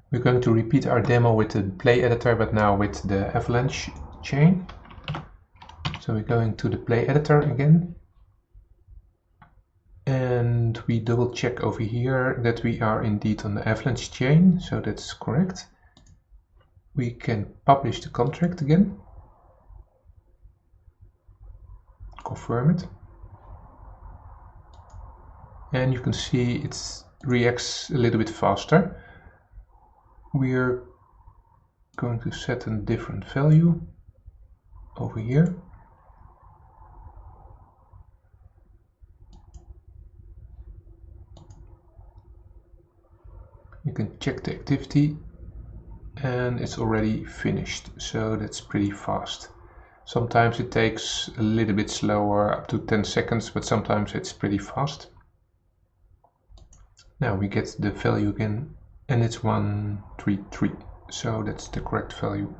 We're going to repeat our demo with the play editor, but now with the Avalanche chain. So we're going to the play editor again. And we double check over here that we are indeed on the Avalanche chain, so that's correct. We can publish the contract again. Confirm it. And you can see it reacts a little bit faster. We're going to set a different value over here. You can check the activity and it's already finished, so that's pretty fast. Sometimes it takes a little bit slower, up to 10 seconds, but sometimes it's pretty fast. Now we get the value again and it's 133, so that's the correct value.